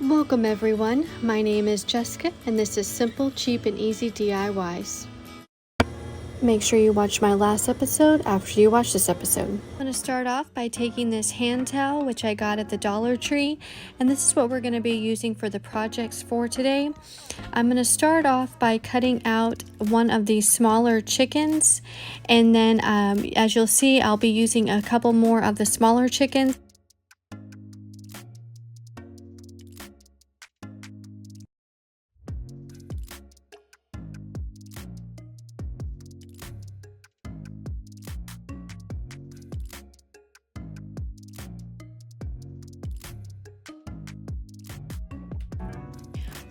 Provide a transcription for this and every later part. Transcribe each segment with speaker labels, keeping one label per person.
Speaker 1: Welcome everyone, my name is Jessica and this is Simple, Cheap and Easy DIYs. Make sure you watch my last episode after you watch this episode. I'm going to start off by taking this hand towel which I got at the Dollar Tree, and this is what we're going to be using for the projects for today. I'm going to start off by cutting out one of these smaller chickens, and then as you'll see I'll be using a couple more of the smaller chickens.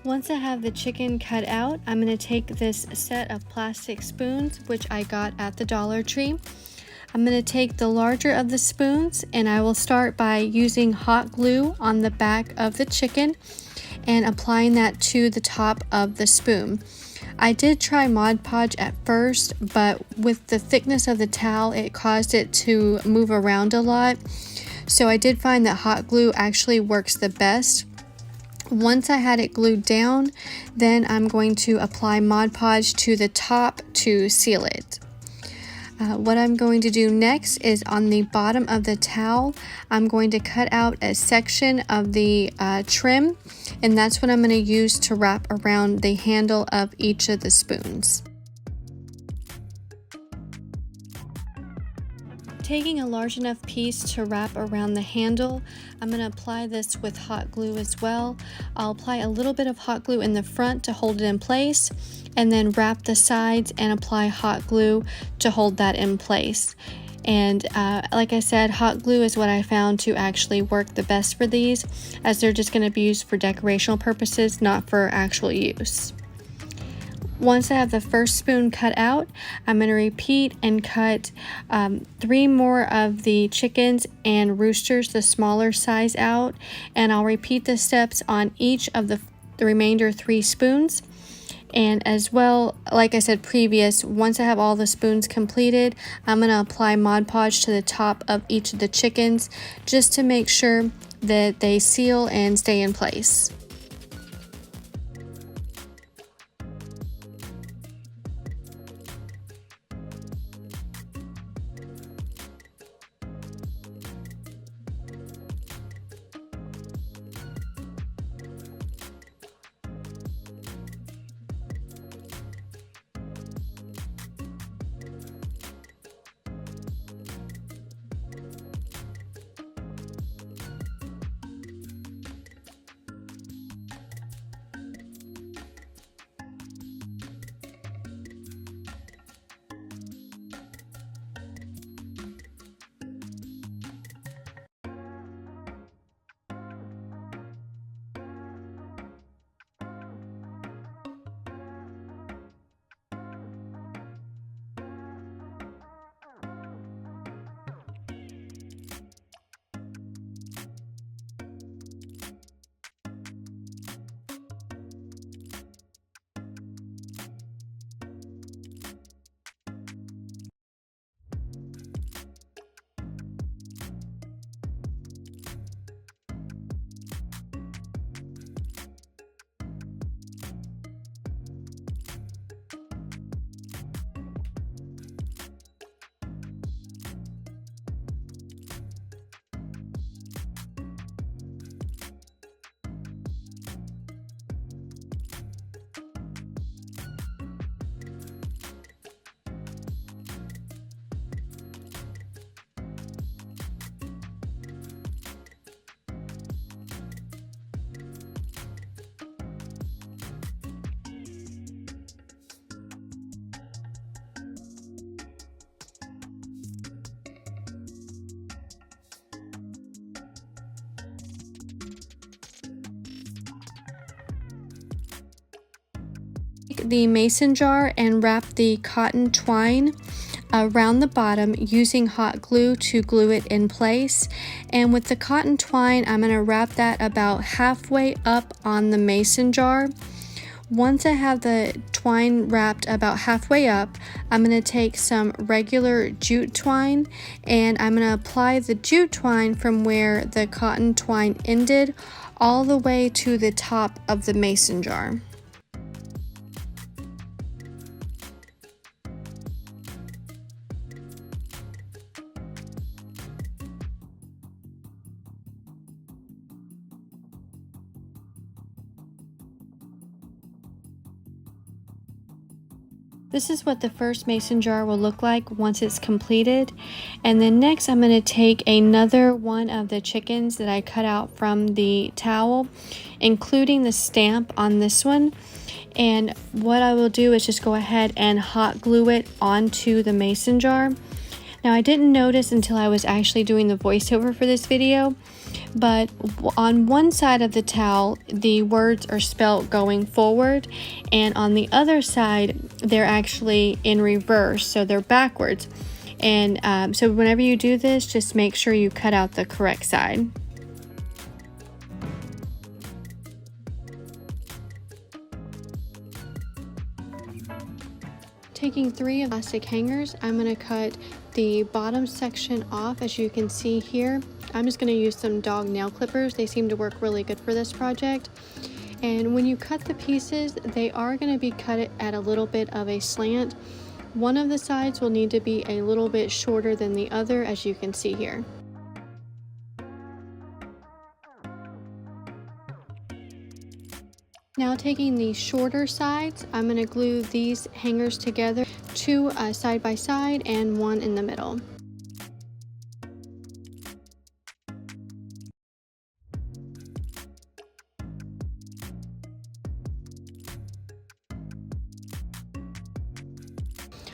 Speaker 1: Once I have the chicken cut out, I'm going to take this set of plastic spoons, which I got at the Dollar Tree. I'm going to take the larger of the spoons and I will start by using hot glue on the back of the chicken and applying that to the top of the spoon. I did try Mod Podge at first, but with the thickness of the towel, it caused it to move around a lot. So I did find that hot glue actually works the best. Once I had it glued down, then I'm going to apply Mod Podge to the top to seal it. What I'm going to do next is on the bottom of the towel, I'm going to cut out a section of the trim, and that's what I'm going to use to wrap around the handle of each of the spoons. Taking a large enough piece to wrap around the handle, I'm going to apply this with hot glue as well. I'll apply a little bit of hot glue in the front to hold it in place, and then wrap the sides and apply hot glue to hold that in place. And like I said, hot glue is what I found to actually work the best for these, as they're just going to be used for decorational purposes, not for actual use. Once I have the first spoon cut out, I'm going to repeat and cut 3 more of the chickens and roosters, the smaller size, out, and I'll repeat the steps on each of the remainder 3 spoons. And as well, like I said previous, once I have all the spoons completed, I'm going to apply Mod Podge to the top of each of the chickens just to make sure that they seal and stay in place. The mason jar and wrap the cotton twine around the bottom using hot glue to glue it in place. And with the cotton twine, I'm going to wrap that about halfway up on the mason jar. Once I have the twine wrapped about halfway up, I'm going to take some regular jute twine and I'm going to apply the jute twine from where the cotton twine ended all the way to the top of the mason jar. This is what the first mason jar will look like once it's completed. And then next I'm going to take another one of the chickens that I cut out from the towel, including the stamp on this one. And what I will do is just go ahead and hot glue it onto the mason jar. Now I didn't notice until I was actually doing the voiceover for this video, but on one side of the towel the words are spelt going forward, and on the other side they're actually in reverse, so they're backwards. And so whenever you do this, just make sure you cut out the correct side. Taking 3 elastic hangers, I'm going to cut the bottom section off. As you can see here, I'm just going to use some dog nail clippers. They seem to work really good for this project. And when you cut the pieces, they are going to be cut at a little bit of a slant. One of the sides will need to be a little bit shorter than the other, as you can see here. Now taking the shorter sides, I'm going to glue these hangers together, 2 side by side and 1 in the middle.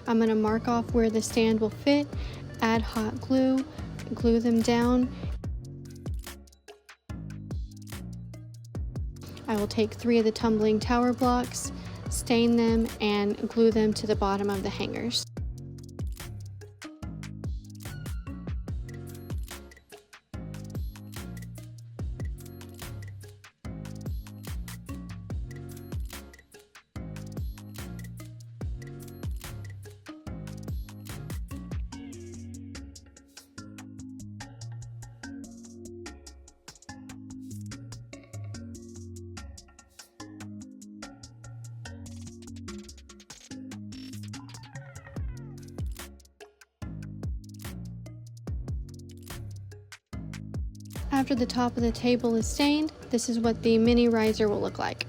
Speaker 1: I'm going to mark off where the stand will fit, add hot glue, glue them down. I will take 3 of the tumbling tower blocks, stain them, and glue them to the bottom of the hangers. After the top of the table is stained, this is what the mini riser will look like.